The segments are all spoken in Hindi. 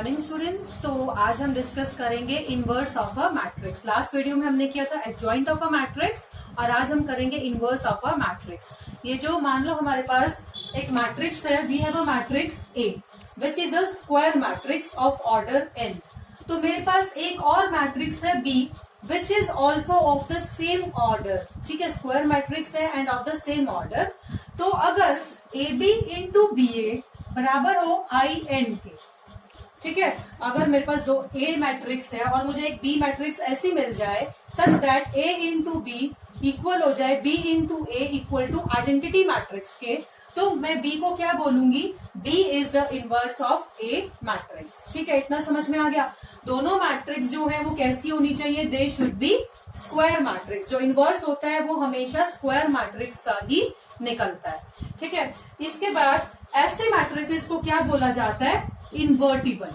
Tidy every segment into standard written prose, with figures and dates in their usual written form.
Morning students. तो आज हम डिस्कस करेंगे inverse of a matrix. Last video में हमने किया था एडजॉइंट ऑफ अ मैट्रिक्स और आज हम करेंगे इनवर्स ऑफ अ मैट्रिक्स। ये जो मान लो हमारे पास एक मैट्रिक्स है, we have a matrix A which is a square matrix of order n. तो मेरे पास एक और मैट्रिक्स है B which is also of the same order. ठीक है, स्क्वायर मैट्रिक्स है and of the same order. तो अगर A B into B A बराबर हो आई एन के, ठीक है, अगर मेरे पास दो ए मैट्रिक्स है और मुझे एक बी मैट्रिक्स ऐसी मिल जाए such that A into B equal हो जाए B into A equal to identity matrix के, तो मैं बी को क्या बोलूंगी, B is the inverse of A matrix. ठीक है, इतना समझ में आ गया। दोनों मैट्रिक्स जो है वो कैसी होनी चाहिए, they should be square matrix. जो इनवर्स होता है वो हमेशा स्क्वायर मैट्रिक्स का ही निकलता है। ठीक है, इसके बाद ऐसे मैट्रिसेस को क्या बोला जाता है, इन्वर्टिबल।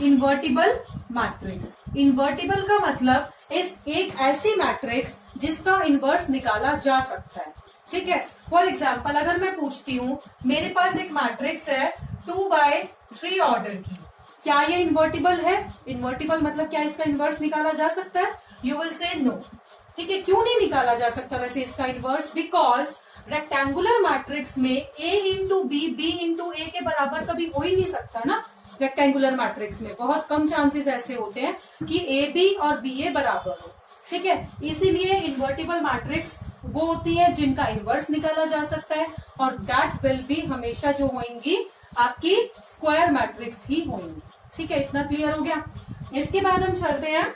इन्वर्टिबल मैट्रिक्स, इन्वर्टिबल का मतलब इस एक ऐसी मैट्रिक्स जिसका इनवर्स निकाला जा सकता है। ठीक है, फॉर एग्जाम्पल अगर मैं पूछती हूँ मेरे पास एक मैट्रिक्स है 2/3 ऑर्डर की, क्या ये इन्वर्टिबल है? इन्वर्टिबल मतलब क्या इसका इनवर्स निकाला जा सकता है? You will say no. ठीक है, क्यों नहीं निकाला जा सकता वैसे इसका इनवर्स? बिकॉज रेक्टेंगुलर मैट्रिक्स में ए into B B into A के बराबर कभी हो ही नहीं सकता ना। रेक्टेंगुलर मैट्रिक्स में बहुत कम चांसेस ऐसे होते हैं कि ए बी और बी ए बराबर हो। ठीक है, इसीलिए इन्वर्टिबल मैट्रिक्स वो होती है जिनका इनवर्स निकाला जा सकता है और दैट विल बी हमेशा जो होंगी आपकी स्क्वायर मैट्रिक्स ही होंगी। ठीक है, इतना क्लियर हो गया। इसके बाद हम चलते हैं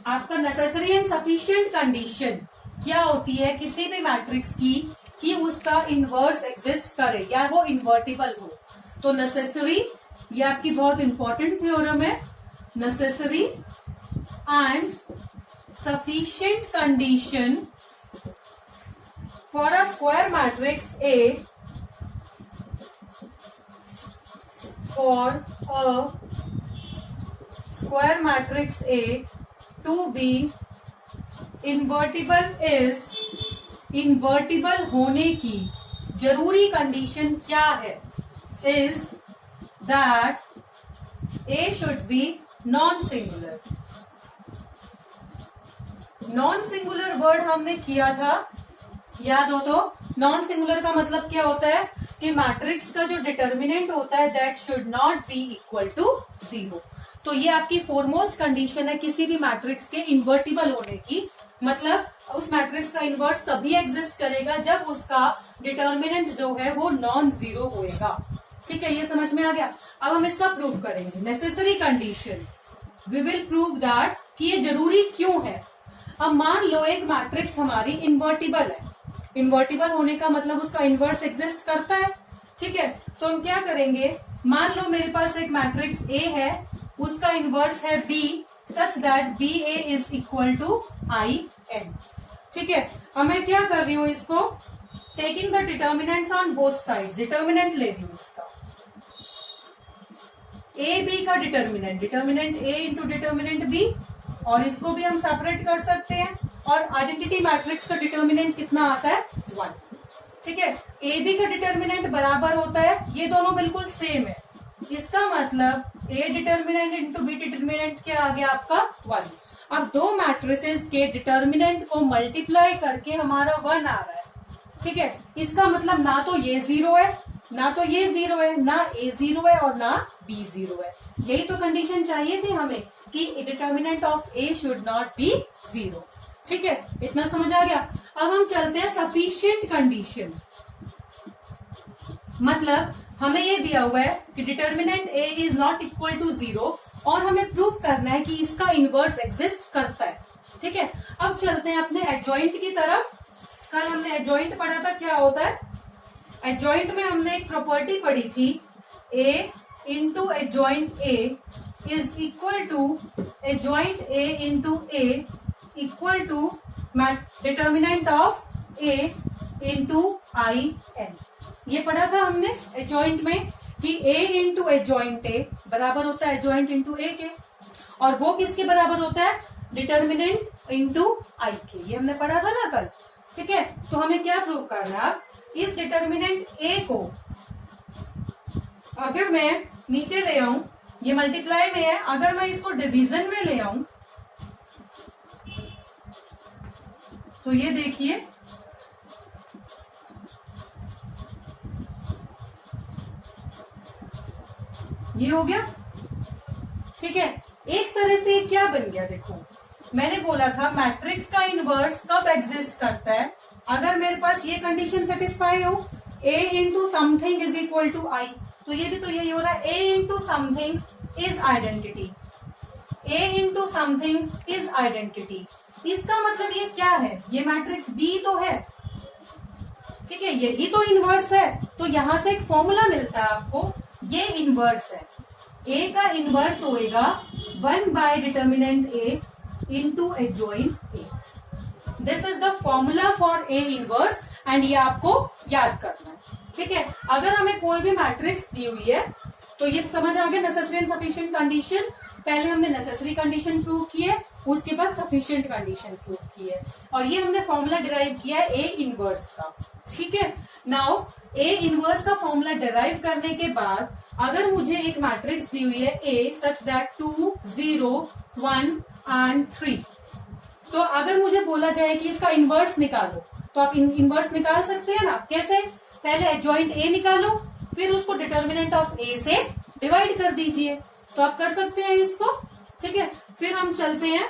आपका नेसेसरी एंड सफिशिएंट कंडीशन क्या होती है किसी भी मैट्रिक्स की कि उसका इनवर्स एग्जिस्ट करे या वो इन्वर्टिबल हो। तो नेसेसरी, ये आपकी बहुत इंपॉर्टेंट थ्योरम है, necessary and sufficient condition for a square matrix A for a square matrix A to be invertible is, invertible होने की जरूरी कंडीशन क्या है, is that A should be non-singular। non-singular word हमने किया था, याद हो तो? नॉन सिंगुलर का मतलब क्या होता है कि मैट्रिक्स का जो डिटर्मिनेंट होता है that should not be equal to 0। तो ये आपकी फोरमोस्ट कंडीशन है किसी भी मैट्रिक्स के इन्वर्टिबल होने की। मतलब उस मैट्रिक्स का इन्वर्स तभी एग्जिस्ट करेगा जब उसका डिटर्मिनेंट जो है वो नॉन जीरो होएगा। ठीक है, ये समझ में आ गया। अब हम इसका प्रूव करेंगे। Necessary condition, we will prove that कि ये जरूरी क्यों है। अब मान लो एक मैट्रिक्स हमारी इन्वर्टिबल है, इन्वर्टिबल होने का मतलब उसका इनवर्स एग्जिस्ट करता है। ठीक है, तो हम क्या करेंगे, मान लो मेरे पास एक मैट्रिक्स ए है, उसका इनवर्स है B such that B A is equal to I n. ठीक है, अब मैं क्या कर रही हूं, इसको taking the determinants on both sides, determinant ले रही हूं इसका, ए बी का determinant, determinant A into determinant B, और इसको भी हम सेपरेट कर सकते हैं। और आइडेंटिटी मैट्रिक्स का डिटर्मिनेंट कितना आता है, 1। ठीक है, ए बी का डिटर्मिनेंट बराबर होता है, ये दोनों बिल्कुल सेम है, इसका मतलब A determinant into B determinant क्या आ गया आपका 1। अब दो मैट्रिसेस के डिटर्मिनेंट को मल्टीप्लाई करके हमारा 1 आ रहा है। ठीक है, इसका मतलब ना तो ये 0 है, ना तो ये 0 है, ना ए 0 है और ना बी 0 है। यही तो कंडीशन चाहिए थी हमें कि determinant of A should not B 0। ठीक है, इतना समझ आ गया। अब हम चलते हैं सफिशिएंट कंडीशन। मतलब हमें ये दिया हुआ है कि determinant A is not equal to 0 और हमें प्रूव करना है कि इसका इनवर्स एग्जिस्ट करता है। ठीक है, अब चलते हैं अपने एडजॉइंट की तरफ। कल हमने एडजॉइंट पढ़ा था, क्या होता है एडजॉइंट में, हमने एक प्रॉपर्टी पढ़ी थी, A into adjoint A is equal to adjoint A into A equal to determinant of A into I n. ये पढ़ा था हमने एडजॉइंट में कि ए इंटू एडजॉइंट ए बराबर होता है एडजॉइंट इंटू ए के, और वो किसके बराबर होता है, डिटर्मिनेंट इंटू आई के। ये हमने पढ़ा था ना कल। ठीक है, तो हमें क्या प्रूव करना है, इस डिटर्मिनेंट ए को अगर मैं नीचे ले आऊं, ये मल्टीप्लाई में है, अगर मैं इसको डिवीजन में ले आऊं तो ये देखिए ये हो गया। ठीक है, एक तरह से क्या बन गया, देखो मैंने बोला था मैट्रिक्स का इनवर्स कब एग्जिस्ट करता है, अगर मेरे पास ये कंडीशन सेटिस्फाई हो, a into something is equal to I, तो ये भी तो यही हो रहा है, a into something is identity, a into something is identity. इसका मतलब ये क्या है, ये मैट्रिक्स B तो है, ठीक है, यही तो इनवर्स है, तो यहां से एक फॉर्मूला मिलता है आपको, ये इनवर्स है, A का इनवर्स होएगा 1 by determinant A into adjoint A। This is the formula for A inverse and ये आपको याद करना है। ठीक है, अगर हमें कोई भी मैट्रिक्स दी हुई है तो ये समझ आ गया नेसेसरी एंड सफिशिएंट कंडीशन, पहले हमने नेसेसरी कंडीशन प्रूव की है, उसके बाद सफिशिएंट कंडीशन प्रूव की है, और ये हमने फॉर्मूला डिराइव किया है A इनवर्स का। ठीक है, नाउ A इनवर्स का फॉर्मूला डिराइव करने के बाद अगर मुझे एक मैट्रिक्स दी हुई है A सच दैट 2 0 1 एंड 3, तो अगर मुझे बोला जाए कि इसका इनवर्स निकालो, तो आप इनवर्स निकाल सकते हैं ना, कैसे, पहले एडजॉइंट A निकालो, फिर उसको डिटर्मिनेंट ऑफ A से डिवाइड कर दीजिए, तो आप कर सकते हैं इसको। ठीक है, फिर हम चलते हैं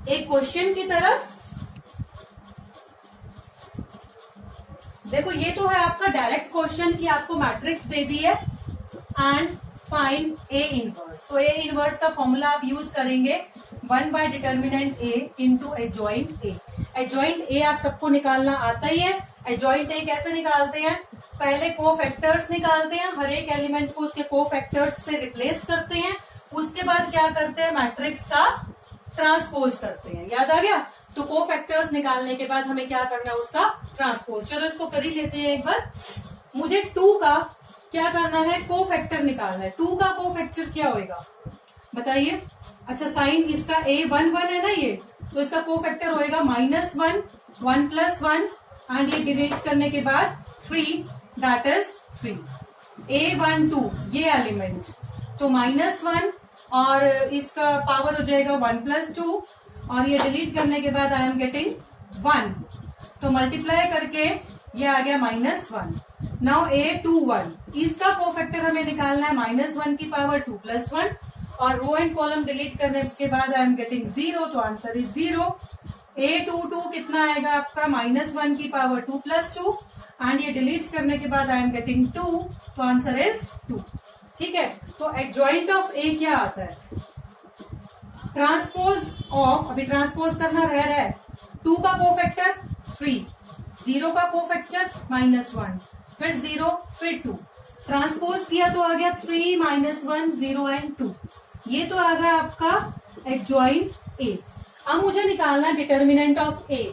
एक क्वेश्चन की तरफ। देखो ये तो है आपका डायरेक्ट क्वेश्चन कि आपको मैट्रिक्स दे दी है एंड फाइंड A इनवर्स, तो A इनवर्स का फॉर्मूला आप यूज करेंगे 1 by determinant A into adjoint A। Adjoint A आप सबको निकालना आता ही है, एडजॉइंट A कैसे निकालते हैं, पहले कोफैक्टर्स निकालते हैं, हर एक एलिमेंट को उसके कोफैक्टर्स से रिप्लेस करते हैं, उसके बाद क्या करते हैं, मैट्रिक्स का ट्रांसपोज करते हैं, याद आ गया। तो कोफैक्टर्स निकालने के बाद हमें क्या करना है, उसका ट्रांसपोज। चलो इसको कर ही लेते हैं एक बार। मुझे 2 का क्या करना है, कोफैक्टर निकालना है, 2 का कोफैक्टर क्या होएगा बताइए। अच्छा, साइन इसका A 1 1 है ना ये, तो इसका कोफैक्टर होएगा -1 1 + 1 एंड ये डिलीट करने के बाद 3 दैट इज 3। A1 2 ये एलिमेंट, तो -1 और इसका पावर हो जाएगा 1 + 2 और ये डिलीट करने के बाद आई एम गेटिंग 1, तो मल्टीप्लाई करके ये आ गया -1। नाउ A2 1, इसका कोफैक्टर हमें निकालना है -1 की पावर 2 + 1 और रो एंड कॉलम डिलीट करने के बाद आई एम गेटिंग 0, तो आंसर इज 0। A22 कितना आएगा आपका, -1 की पावर 2 + 2 एंड ये डिलीट करने के बाद आई एम गेटिंग 2, तो आंसर इज 2। ठीक है, तो एडजॉइंट ऑफ A क्या आता है, ट्रांसपोज ऑफ, अभी ट्रांसपोज करना रह रहा है, 2 का कोफैक्टर 3, 0 का कोफैक्टर -1, फिर 0 फिर 2, ट्रांसपोज किया तो आ गया 3 -1 0 एंड 2, ये तो आ गया आपका एडजॉइंट A। अब मुझे निकालना determinant of A।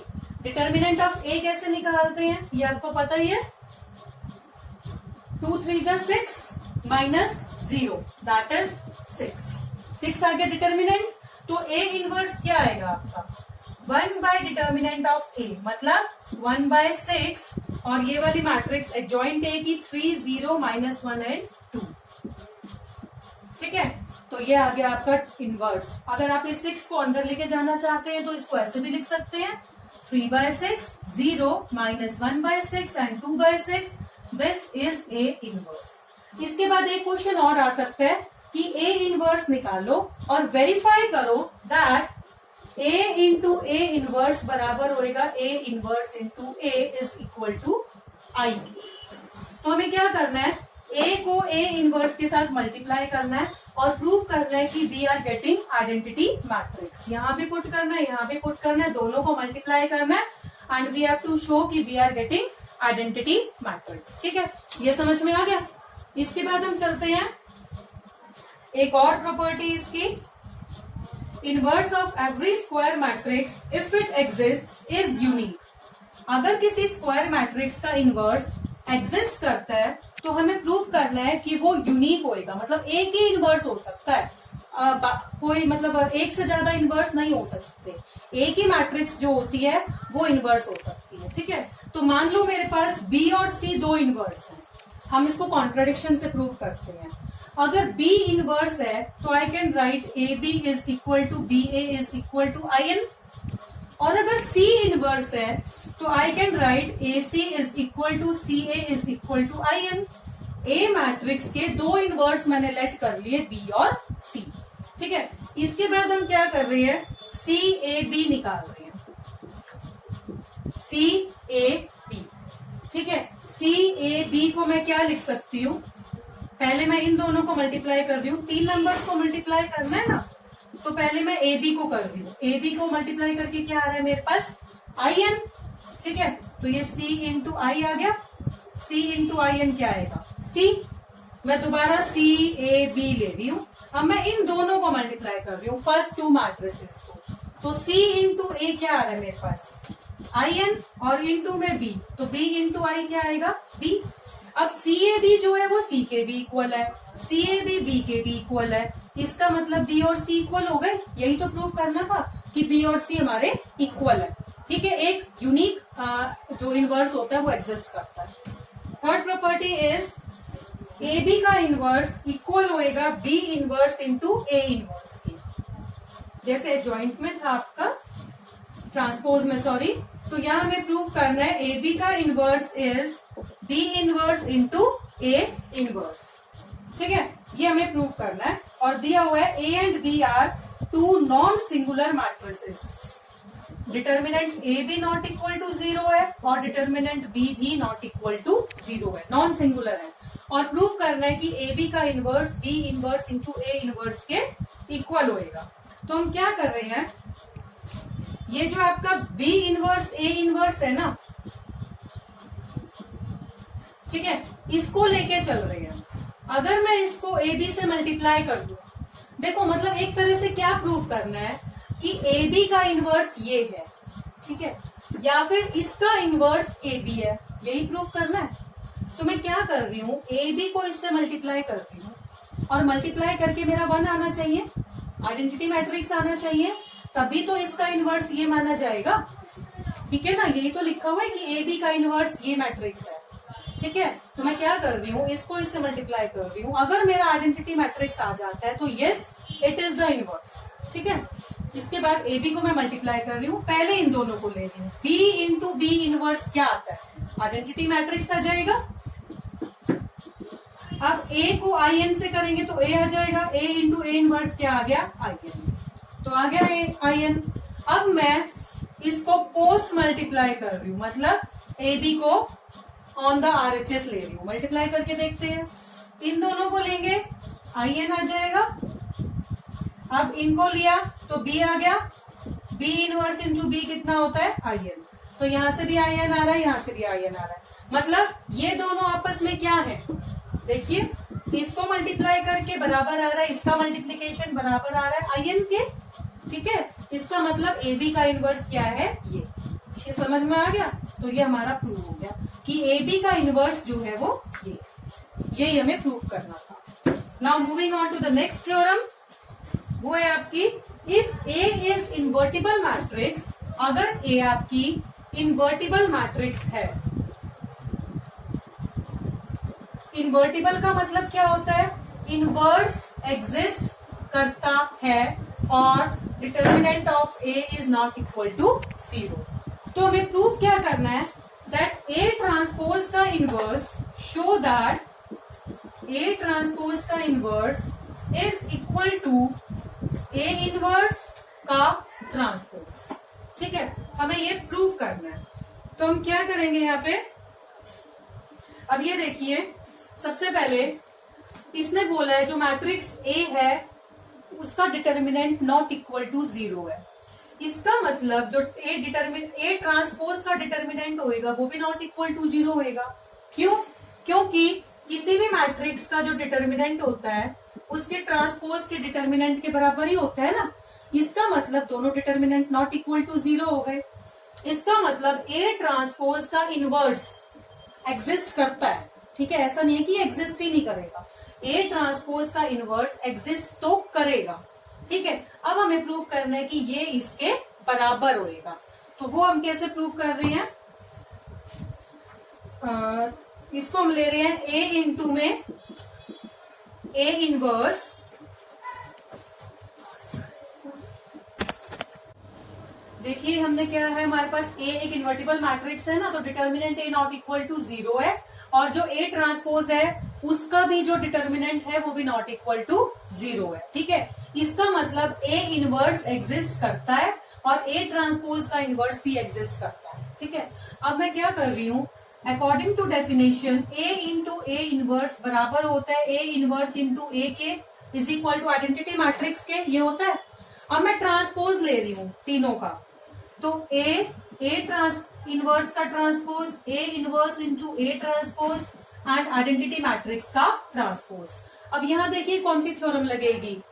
Determinant of A कैसे निकालते हैं ये आपको पता ही है, 2 3 = 6 -0 दैट इज 6 आ गया डिटर्मिनेंट। तो A इनवर्स क्या आएगा आपका, 1 बाय डिटर्मिनेंट ऑफ A, मतलब 1/6 और ये वाली मैट्रिक्स एडजॉइंट A की 3 0 -1 एंड 2। ठीक है, तो ये आ गया आपका इनवर्स। अगर आप इस 6 को अंदर लेके जाना चाहते हैं तो इसको ऐसे भी लिख सकते हैं, 3/6 0 -1/6 and 2/6, this is A inverse. इसके बाद एक क्वेश्चन और आ सकता है कि A इनवर्स निकालो और वेरीफाई करो that A into A inverse बराबर होएगा A inverse into A is equal to I। तो हमें क्या करना है, A को A इनवर्स के साथ मल्टीप्लाई करना है और प्रूव करना है कि we are getting identity matrix. यहाँ भी पुट करना है, यहाँ भी पुट करना है, दोनों को मल्टीप्लाई करना है and we have to show कि we are getting identity matrix. ठीक है, ये समझ में आ गया। इसके बाद हम चलते हैं एक और प्रॉपर्टी इसकी, inverse of every square matrix if it exist is unique. अगर किसी स्क्वायर मैट्रिक्स का इनवर्स एग्जिस्ट करता है तो हमें प्रूव करना है कि वो यूनिक होएगा, मतलब एक ही इनवर्स हो सकता है, कोई मतलब एक से ज्यादा इनवर्स नहीं हो सकते, एक ही मैट्रिक्स जो होती है वो इनवर्स हो सकती है। ठीक है, तो मान लो मेरे पास B और C 2 इनवर्स हैं, हम इसको कॉन्ट्रडिक्शन से प्रूव करते हैं। अगर B इनवर्स है तो I can write AB is equal to BA is equal to IN, और अगर C इनवर्स है तो I can write AC is equal to CA is equal to IN। A matrix के दो इनवर्स मैंने लेट कर लिए B और C। ठीक है, इसके बाद हम क्या कर रहे हैं, CAB निकाल रहे हैं, CAB। ठीक है, CAB को मैं क्या लिख सकती हूँ, पहले मैं इन दोनों को मल्टीप्लाई कर रही हूँ, 3 नंबर्स को मल्टीप्लाई करना है ना, तो पहले मैं AB को कर रही हूँ। AB को मल्टीप्लाई करके क्या आ रहा है मेरे पास, IN। ठीक है, तो ये C इंटू I आ गया, C इंटू IN क्या आएगा, C। मैं दोबारा CAB ले रही हूँ, अब मैं इन दोनों को मल्टीप्लाई कर रही हूँ, फर्स्ट 2 मैट्रिसेस को, तो C इंटू A क्या आ रहा है मेरे पास, IN, और इंटू में B, तो B इंटू I क्या आएगा, B। अब CAB जो है वो C के भी इक्वल है, CAB B के भी इक्वल है, इसका मतलब B और C इक्वल हो गए। यही तो प्रूव करना था कि B और C हमारे इक्वल है। ठीक है, एक यूनिक जो इनवर्स होता है वो एग्जिस्ट करता है। थर्ड प्रॉपर्टी इज AB का इनवर्स इक्वल होएगा B inverse into A inverse की। जैसे ज्वाइंट में था आपका, ट्रांसपोज में सॉरी, तो यहाँ हमें प्रूव करना है AB का inverse is B inverse into A inverse. ठीक है, ये हमें प्रूव करना है, और दिया हुआ है A and B are 2 non singular matrices. Determinant A भी नॉट इक्वल टू 0 है और डिटर्मिनेंट B भी नॉट इक्वल टू 0 है, नॉन सिंगुलर है, और प्रूव करना है कि AB का inverse B inverse into A inverse के इक्वल होएगा। तो हम क्या कर रहे हैं, ये जो आपका B इनवर्स A इनवर्स है ना, ठीक है, इसको लेके चल रहे हैं। अगर मैं इसको AB से मल्टीप्लाई कर दूं, देखो मतलब एक तरह से क्या प्रूव करना है कि AB का इनवर्स ये है, ठीक है, या फिर इसका इनवर्स AB है, यही प्रूव करना है। तो मैं क्या कर रही हूँ, AB को इससे मल्टीप्लाई कर रही हूँ, और मल्टीप्लाई करके मेरा 1 आना चाहिए, आइडेंटिटी मैट्रिक्स आना चाहिए, तभी तो इसका इनवर्स ये माना जाएगा। ठीक है ना, यही तो लिखा हुआ है कि AB का इनवर्स ये मैट्रिक्स है। ठीक है, तो मैं क्या कर रही हूँ, इसको इससे मल्टीप्लाई कर रही हूँ, अगर मेरा आइडेंटिटी मैट्रिक्स आ जाता है तो yes it is the inverse. ठीक है, इसके बाद AB को मैं मल्टीप्लाई कर रही हूँ, पहले इन दोनों को ले रही हूँ, B इंटू B इनवर्स क्या आता है, आइडेंटिटी मैट्रिक्स आ जाएगा। अब A को IN से करेंगे तो A आ जाएगा, A इंटू A इनवर्स क्या आ गया, IN, तो आ गया IN। अब मैं इसको पोस्ट मल्टीप्लाई कर रही हूँ, मतलब AB को ऑन द RHS ले रही हूँ, मल्टीप्लाई करके देखते हैं, इन दोनों को लेंगे IN आ जाएगा। अब इनको लिया तो B आ गया, B इनवर्स इंटू B कितना होता है, IN, तो यहां से भी IN आ रहा है, यहां से भी IN आ रहा है, मतलब ये दोनों आपस में क्या है, देखिए इसको मल्टीप्लाई करके बराबर आ रहा है, इसका मल्टीप्लीकेशन बराबर आ रहा है IN के। ठीक है, इसका मतलब AB का इनवर्स क्या है, ये समझ में आ गया। तो ये हमारा प्रूव हो गया कि AB का इनवर्स जो है वो ये हमें प्रूव करना था। Now moving on to the next theorem, वो है आपकी if A is invertible matrix, अगर A आपकी इन्वर्टिबल मैट्रिक्स है। इन्वर्टिबल का मतलब क्या होता है, इनवर्स एग्जिस्ट करता है और determinant of A is not equal to 0। तो हमें प्रूफ क्या करना है, दैट A ट्रांसपोज का inverse, show that A transpose का inverse is equal to A inverse का ट्रांसपोज। ठीक है, हमें ये प्रूफ करना है, तो हम क्या करेंगे यहाँ पे, अब ये देखिए, सबसे पहले इसने बोला है जो मैट्रिक्स A है उसका डिटर्मिनेंट नॉट इक्वल टू 0 है, इसका मतलब जो A ट्रांसपोज का डिटर्मिनेंट होएगा वो भी नॉट इक्वल टू 0 होएगा। क्यों, क्योंकि किसी भी मैट्रिक्स का जो डिटर्मिनेंट होता है उसके ट्रांसपोज के डिटर्मिनेंट के बराबर ही होता है ना, इसका मतलब दोनों डिटर्मिनेंट नॉट इक्वल टू 0 हो गए। इसका मतलब A ट्रांसपोज का इनवर्स एग्जिस्ट करता है। ठीक है, ऐसा नहीं है कि एग्जिस्ट ही नहीं करेगा, A ट्रांसपोज का इनवर्स एग्जिस्ट तो करेगा। ठीक है, अब हमें प्रूव करना है कि ये इसके बराबर होएगा, तो वो हम कैसे प्रूव कर रहे हैं, इसको हम ले रहे हैं ए इंटू में ए इनवर्स देखिए हमने क्या है, हमारे पास ए एक इन्वर्टिबल मैट्रिक्स है ना, तो determinant A not equal to 0 है, और जो ए ट्रांसपोज है उसका भी जो डिटर्मिनेंट है वो भी नॉट इक्वल टू 0 है। ठीक है, इसका मतलब ए इनवर्स एग्जिस्ट करता है और ए ट्रांसपोज का इनवर्स भी एग्जिस्ट करता है। ठीक है, अब मैं क्या कर रही हूँ, according to definition A into A inverse बराबर होता है ए इनवर्स इंटू ए के is equal to identity matrix के, ये होता है। अब मैं ट्रांसपोज ले रही हूँ तीनों का, तो ए इनवर्स का transpose, A inverse into A transpose and identity matrix का ट्रांसपोज। अब यहां देखिए कौन सी थ्योरम लगेगी,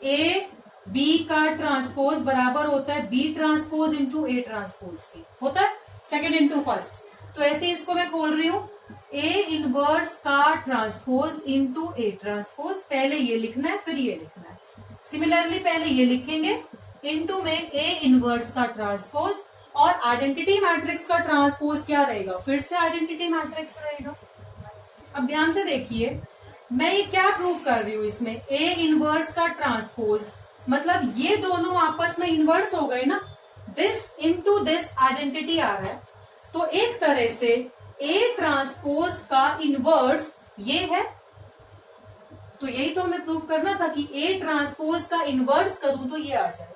ए बी का ट्रांसपोज बराबर होता है B transpose into A transpose के, होता है सेकेंड इंटू फर्स्ट। तो ऐसे इसको मैं खोल रही हूँ, ए इनवर्स का ट्रांसपोज इंटू ए ट्रांसपोज, पहले ये लिखना है फिर ये लिखना है। सिमिलरली पहले ये लिखेंगे इनटू में ए इनवर्स का ट्रांसपोज, और आइडेंटिटी मैट्रिक्स का ट्रांसपोज क्या रहेगा, फिर से आइडेंटिटी मैट्रिक्स रहेगा। अब ध्यान से देखिए मैं ये क्या प्रूव कर रही हूँ, इसमें ए इनवर्स का ट्रांसपोज मतलब ये दोनों आपस में इनवर्स हो गए ना, दिस इनटू दिस आइडेंटिटी आ रहा है, तो एक तरह से ए ट्रांसपोज का इनवर्स ये है। तो यही तो हमें प्रूव करना था कि ए ट्रांसपोज का इनवर्स करूं तो ये आ जाए।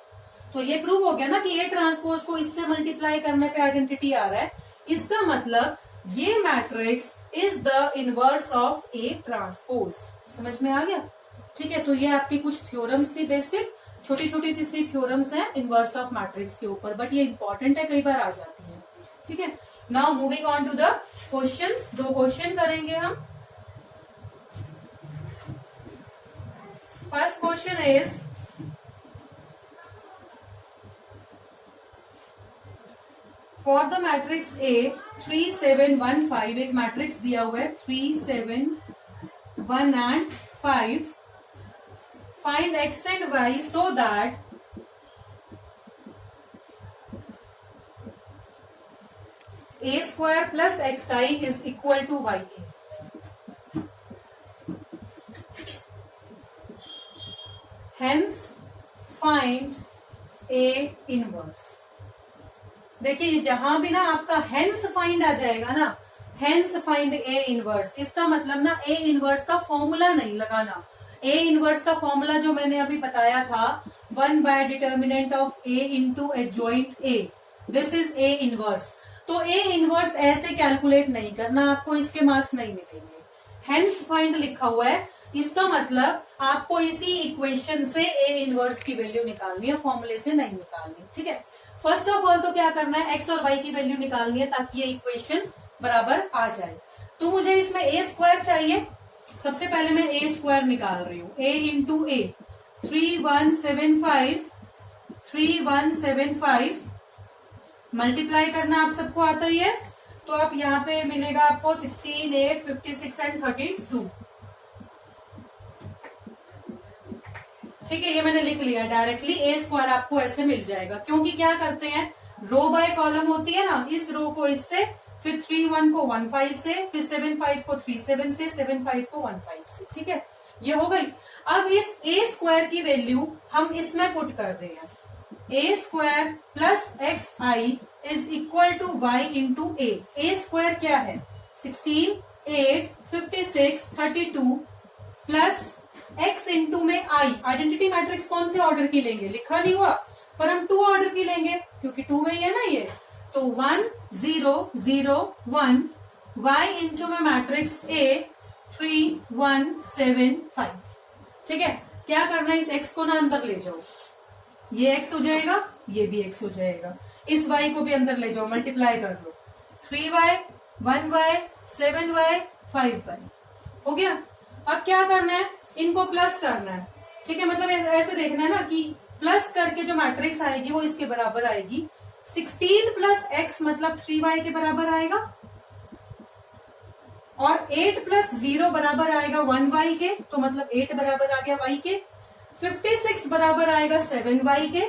तो ये प्रूव हो गया ना कि ए ट्रांसपोज को इससे मल्टीप्लाई करने पे आइडेंटिटी आ रहा है, इसका मतलब ये matrix is the inverse of A transpose. समझ में आ गया? ठीक है, तो ये आपकी कुछ थ्योरम्स थी, बेसिक छोटी छोटी सी थ्योरम्स हैं इनवर्स ऑफ मैट्रिक्स के ऊपर, बट ये इंपॉर्टेंट है, कई बार आ जाती है। ठीक है, now moving on to the questions. 2 question करेंगे हम। First question is for the matrix A 3 7 1 5, एक मैट्रिक्स दिया हुआ है 3 7 1 and 5, find x and y so that a square plus xi is equal to ya. Hence find a inverse. देखिए जहां भी ना आपका हेंस फाइंड आ जाएगा ना, हेंस फाइंड ए इनवर्स, इसका मतलब ना ए इनवर्स का फॉर्मूला नहीं लगाना। ए इनवर्स का फॉर्मूला जो मैंने अभी बताया था 1 by determinant of A into adjoint A, this is a inverse. तो ए इनवर्स ऐसे कैलकुलेट नहीं करना, आपको इसके मार्क्स नहीं मिलेंगे। हेंस फाइंड लिखा हुआ है, इसका मतलब आपको इसी इक्वेशन से ए इनवर्स की वैल्यू निकालनी है, फॉर्मूले से नहीं निकालनी। ठीक है, फर्स्ट ऑफ ऑल तो क्या करना है, एक्स और वाई की वैल्यू निकालनी है ताकि ये इक्वेशन बराबर आ जाए। तो मुझे इसमें ए स्क्वायर चाहिए, सबसे पहले मैं ए स्क्वायर निकाल रही हूँ, ए इंटू ए 3175 मल्टीप्लाई करना आप सबको आता ही है, तो आप यहाँ पे मिलेगा आपको 16, 8, 56 एंड 32। ठीक है, ये मैंने लिख लिया डायरेक्टली, ए स्क्वायर आपको ऐसे मिल जाएगा, क्योंकि क्या करते हैं रो बाय कॉलम होती है ना, इस रो को इससे, फिर 31 को 15 से, फिर 75 को 37 से, 75 को 15 से। ठीक है, ये हो गई। अब इस ए स्क्वायर की वैल्यू हम इसमें पुट कर रहे हैं, A square plus x I is equal to y into A. A square क्या है 16, 8, 56, 32 प्लस एक्स इंटू में आई। आइडेंटिटी मैट्रिक्स कौन से ऑर्डर की लेंगे, लिखा नहीं हुआ, पर हम 2 ऑर्डर की लेंगे क्योंकि 2 में ही है ना ये, तो 1 0 0 1 y इंटू में मैट्रिक्स ए 3 1 7 5। ठीक है, क्या करना है, इस x को ना अंदर ले जाओ, ये x हो जाएगा, ये भी x हो जाएगा, इस y को भी अंदर ले जाओ, मल्टीप्लाई कर लो, 3y 1y 7y 5y हो गया। अब क्या करना है, इनको प्लस करना है। ठीक है, मतलब ऐसे देखना है ना कि प्लस करके जो मैट्रिक्स आएगी वो इसके बराबर आएगी। 16 प्लस एक्स मतलब 3y के बराबर आएगा, और 8 प्लस 0 बराबर आएगा 1y के, तो मतलब 8 बराबर आ गया y के। 56 बराबर आएगा 7y के,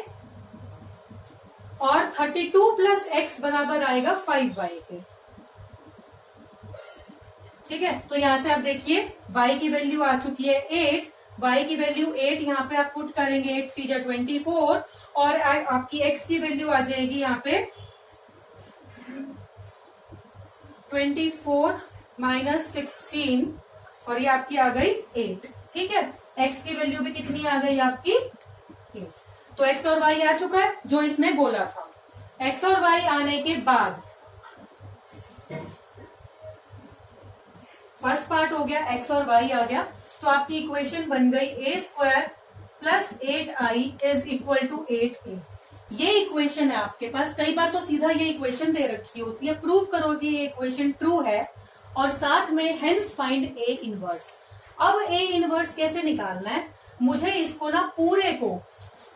और 32 प्लस एक्स बराबर आएगा 5y के। ठीक है, तो यहाँ से आप देखिए y की वैल्यू आ चुकी है 8, y की वैल्यू 8 यहाँ पे आप पुट करेंगे, 8 3 जा 24, और आपकी x की वैल्यू आ जाएगी यहाँ पे 24 माइनस 16, और ये आपकी आ गई 8। ठीक है, x की वैल्यू भी कितनी आ गई आपकी 8। तो x और y आ चुका है जो इसने बोला था। x और y आने के बाद फर्स्ट पार्ट हो गया, x और y आ गया, तो आपकी इक्वेशन बन गई a square plus 8i is equal to 8a। ये इक्वेशन है आपके पास। कई बार तो सीधा ये इक्वेशन दे रखी होती है, प्रूव करो कि ये इक्वेशन ट्रू है, और साथ में हेंस फाइंड a इनवर्स। अब a इनवर्स कैसे निकालना है, मुझे इसको ना पूरे को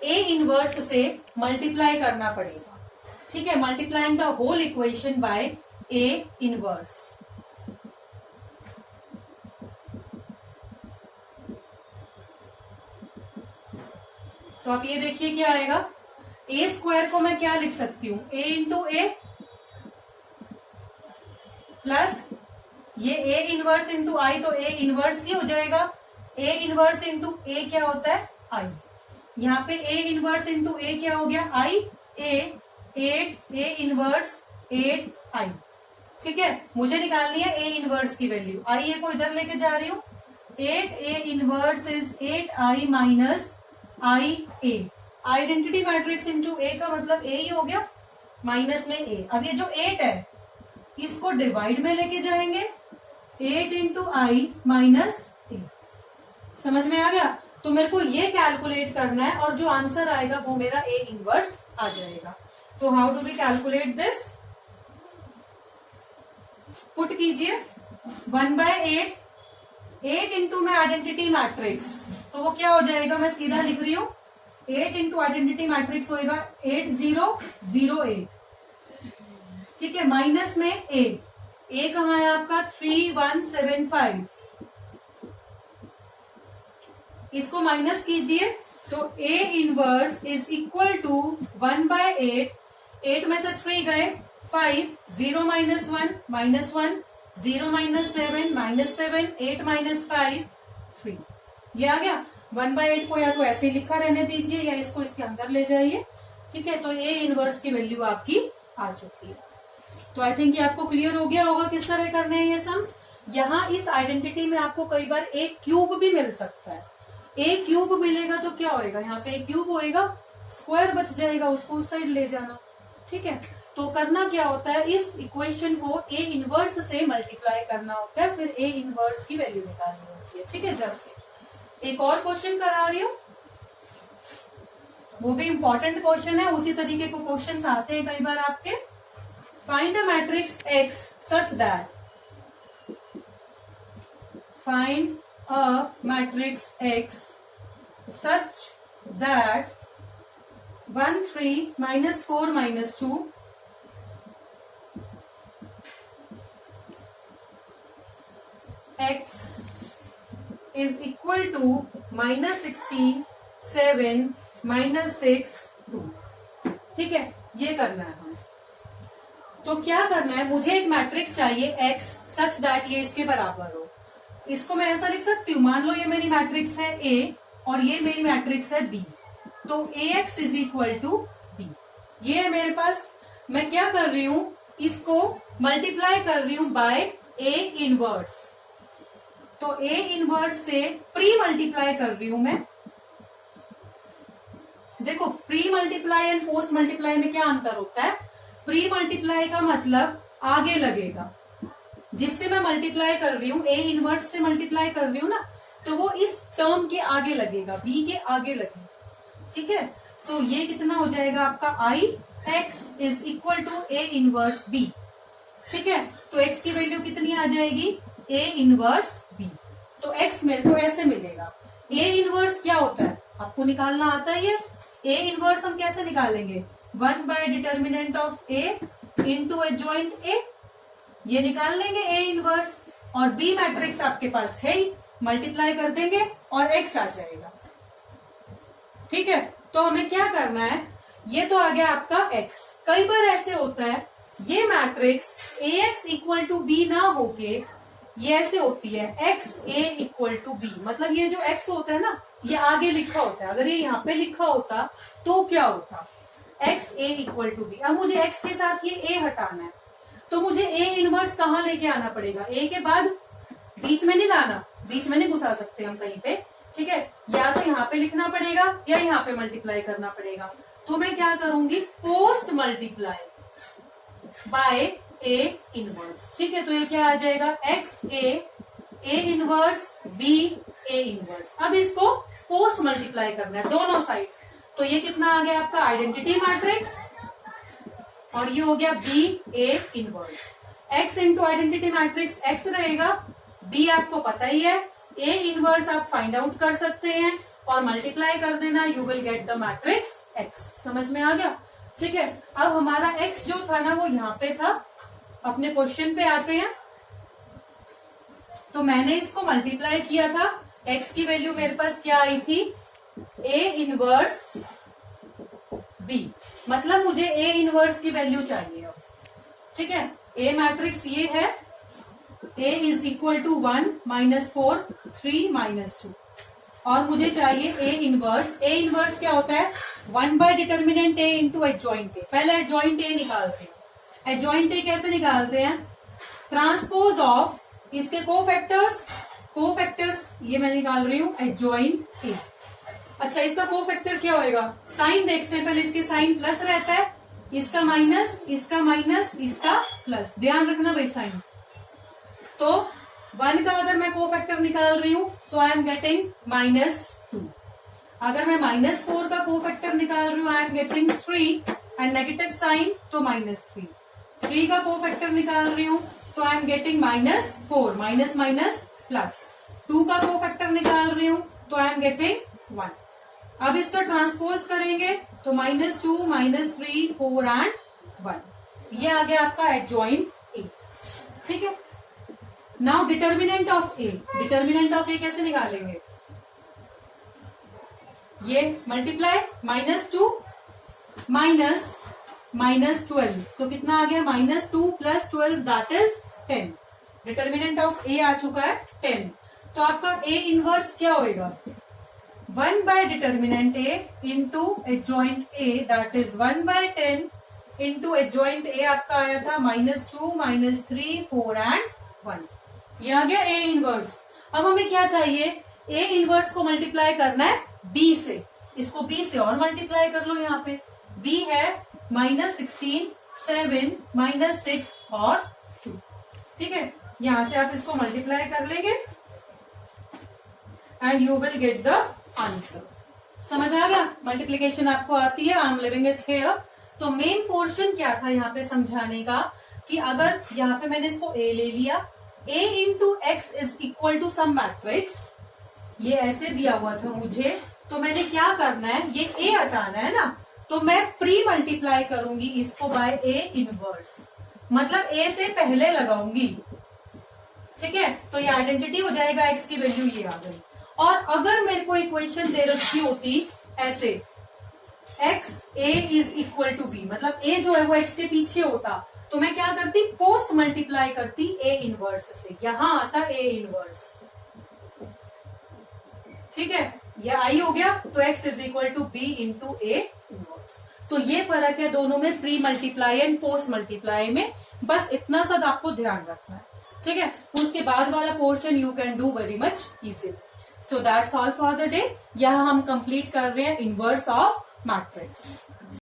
a इनवर्स से मल्टीप्लाई करना पड़ेगा। ठीक है, multiplying the whole equation by a inverse. तो आप ये देखिए क्या आएगा, a स्क्वायर को मैं क्या लिख सकती हूँ, a इंटू ए प्लस ये a इनवर्स इंटू आई, तो a इनवर्स ही हो जाएगा। a इनवर्स इंटू ए क्या होता है i, यहाँ पे a इनवर्स इंटू ए क्या हो गया i a, 8 a inverse 8 i। ठीक है, मुझे निकालनी है a इनवर्स की वैल्यू, i a को इधर लेके जा रही हूँ, 8 a inverse is 8i minus I A. Identity matrix into A का मतलब ए ही हो गया, माइनस में ए। अब ये जो 8 है इसको डिवाइड में लेके जाएंगे, 8 इंटू आई माइनस ए। समझ में आ गया? तो मेरे को ये कैलकुलेट करना है और जो आंसर आएगा वो मेरा ए इनवर्स आ जाएगा। तो how do we calculate this, put कीजिए 1/8, 8 इंटू में आइडेंटिटी मैट्रिक्स, तो वो क्या हो जाएगा, मैं सीधा लिख रही हूं 8 इंटू आइडेंटिटी मैट्रिक्स होएगा 8008। ठीक है, माइनस में ए कहाँ है आपका 3175, इसको माइनस कीजिए तो A inverse is equal to 1/8, 8 में से 3 गए 5, 0 minus 1 minus 1, 0 minus 7 minus 7, 8 minus 5 3। ये आ गया। 1/8 को या तो ऐसे ही लिखा रहने दीजिए या इसको इसके अंदर ले जाइए। ठीक है, तो ए इनवर्स की वैल्यू आपकी आ चुकी है। तो आई थिंक ये आपको क्लियर हो गया होगा किस तरह करने हैं ये सम्स। यहाँ इस आइडेंटिटी में आपको कई बार ए क्यूब भी मिल सकता है। ए क्यूब मिलेगा तो क्या होएगा, यहाँ पे ए क्यूब होएगा, स्क्वायर बच जाएगा, उसको उस साइड ले जाना। ठीक है, तो करना क्या होता है, इस इक्वेशन को ए इनवर्स से मल्टीप्लाई करना होता है, फिर ए इनवर्स की वैल्यू निकालनी होती है। ठीक है, जस्ट एक और क्वेश्चन करा रही हूँ, वो भी इंपॉर्टेंट क्वेश्चन है, उसी तरीके को क्वेश्चन आते हैं कई बार आपके। Find a matrix x such that, find a matrix x such that 1 3 -4 -2 x is equal to -16 7 -6 2। ठीक है, ये करना है हमें। तो क्या करना है, मुझे एक मैट्रिक्स चाहिए x सच दैट ये इसके बराबर हो। इसको मैं ऐसा लिख सकती हूँ, मान लो ये मेरी मैट्रिक्स है A और ये मेरी मैट्रिक्स है B, तो AX is equal to B। ये है मेरे पास। मैं क्या कर रही हूँ, इसको मल्टीप्लाई कर रही हूँ बाय A इनवर्स। तो A इनवर्स से प्री मल्टीप्लाई कर रही हूं मैं। देखो, pre multiply and post multiply में क्या अंतर होता है, प्री मल्टीप्लाई का मतलब आगे लगेगा, जिससे मैं मल्टीप्लाई कर रही हूँ, A इनवर्स से मल्टीप्लाई कर रही हूँ ना, तो वो इस टर्म के आगे लगेगा, B के आगे लगेगा। ठीक है, तो ये कितना हो जाएगा आपका I x is equal to A inverse B। ठीक है, तो x की वैल्यू कितनी आ जाएगी, A इनवर्स B। तो x मेरे को ऐसे मिलेगा। A इनवर्स क्या होता है, आपको निकालना आता ही है। A इनवर्स हम कैसे निकालेंगे, 1 by determinant of A into adjoint A, ये निकाल लेंगे A इनवर्स। और B मैट्रिक्स आपके पास है ही, मल्टीप्लाई कर देंगे और x आ जाएगा। ठीक है, तो हमें क्या करना है, ये तो आ गया आपका x। कई बार ऐसे होता है, ये matrix AX equal to B ना होके ये ऐसे होती है X A equal to B, मतलब ये जो एक्स होता है ना ये आगे लिखा होता है, अगर ये यहाँ पे लिखा होता तो क्या होता, X A equal to B. अब मुझे एक्स के साथ ये ए हटाना है, तो मुझे ए इनवर्स कहाँ लेके आना पड़ेगा, ए के बाद बीच में नहीं लाना, बीच में नहीं घुसा सकते हम कहीं पे, ठीक है, या तो यहाँ पे लिखना पड़ेगा या यहाँ पे मल्टीप्लाई करना पड़ेगा। तो मैं क्या करूंगी, post multiply by A inverse, ठीक है। तो ये क्या आ जाएगा, X A inverse B A inverse. अब इसको पोस्ट मल्टीप्लाई करना है दोनों साइड, तो ये कितना आ गया आपका आइडेंटिटी मैट्रिक्स, और ये हो गया B A inverse. X into identity matrix X रहेगा, बी आपको पता ही है, ए इनवर्स आप फाइंड आउट कर सकते हैं और मल्टीप्लाई कर देना, you will get the matrix X. समझ में आ गया, ठीक है। अब हमारा एक्स जो था ना वो यहाँ पे था, अपने क्वेश्चन पे आते हैं। तो मैंने इसको मल्टीप्लाई किया था, एक्स की वैल्यू मेरे पास क्या आई थी, ए इनवर्स बी, मतलब मुझे ए इनवर्स की वैल्यू चाहिए अब, ठीक है। ए मैट्रिक्स ये है, ए इज इक्वल टू 1 -4 3 -2, और मुझे चाहिए ए इनवर्स। ए इनवर्स क्या होता है, 1 by determinant A into adjoint ए। पहले एडजॉइंट ए निकालते हैं। एडजॉइंट ए कैसे निकालते हैं, ट्रांसपोज ऑफ इसके कोफैक्टर्स ये मैं निकाल रही हूँ एडजॉइंट ए। अच्छा, इसका कोफैक्टर क्या होएगा, साइन देखते हैं पहले, इसके साइन प्लस रहता है, इसका माइनस, इसका माइनस, इसका प्लस, ध्यान रखना भाई साइन। तो 1 का अगर मैं कोफैक्टर निकाल रही हूं तो आई एम गेटिंग -2। अगर मैं -4 का कोफैक्टर निकाल रही हूँ I am getting 3 and negative sign तो -3। 3 का कोफैक्टर निकाल रही हूँ तो I am getting -4, minus minus plus. 2 का कोफैक्टर निकाल रही हूँ तो आई एम गेटिंग 1। अब इसका ट्रांसपोज करेंगे तो -2 -3 4 एंड 1, ये आ गया आपका एडजॉइंट ए, ठीक है। Now determinant of A, determinant of A कैसे निकालेंगे, ये मल्टीप्लाई -2 -12, तो कितना आ गया, -2 + 12 दैट इज 10। डिटर्मिनेंट ऑफ ए आ चुका है 10। तो आपका ए इनवर्स क्या होएगा, 1 by determinant A into adjoint A that is 1 by 10 into adjoint A आपका आया था -2 -3 4 एंड 1, ये आ गया ए इनवर्स। अब हमें क्या चाहिए, ए इनवर्स को मल्टीप्लाई करना है बी से, इसको बी से और मल्टीप्लाई कर लो। यहाँ पे बी है -16 7 -6 और 2, ठीक है। यहां से आप इसको मल्टीप्लाई कर लेंगे and you will get the answer. समझ आ गया, मल्टीप्लीकेशन आपको आती है, I am living it here. तो मेन पोर्शन क्या था यहाँ पे समझाने का, कि अगर यहाँ पे मैंने इसको ए ले लिया, a into X is equal to some matrix, ये ऐसे दिया हुआ था मुझे, तो मैंने क्या करना है, ये a हटाना है ना, तो मैं प्री मल्टीप्लाई करूंगी इसको बाय a इनवर्स, मतलब a से पहले लगाऊंगी, ठीक है। तो ये आइडेंटिटी हो जाएगा, x की वैल्यू ये आ गई। और अगर मेरे को इक्वेशन दे रखी होती ऐसे, x a is equal to b, मतलब a जो है वो x के पीछे होता, तो मैं क्या करती, पोस्ट मल्टीप्लाई करती ए इनवर्स से, यहां आता ए इनवर्स, ठीक है। ये आई हो गया, तो x is equal to B into A inverse. तो ये फर्क है दोनों में, pre multiply and post multiply में, बस इतना सा आपको ध्यान रखना है, ठीक है। उसके बाद वाला portion you can do very much easy. So that's all for the day. यहां हम कंप्लीट कर रहे हैं इनवर्स ऑफ मैट्रिक्स।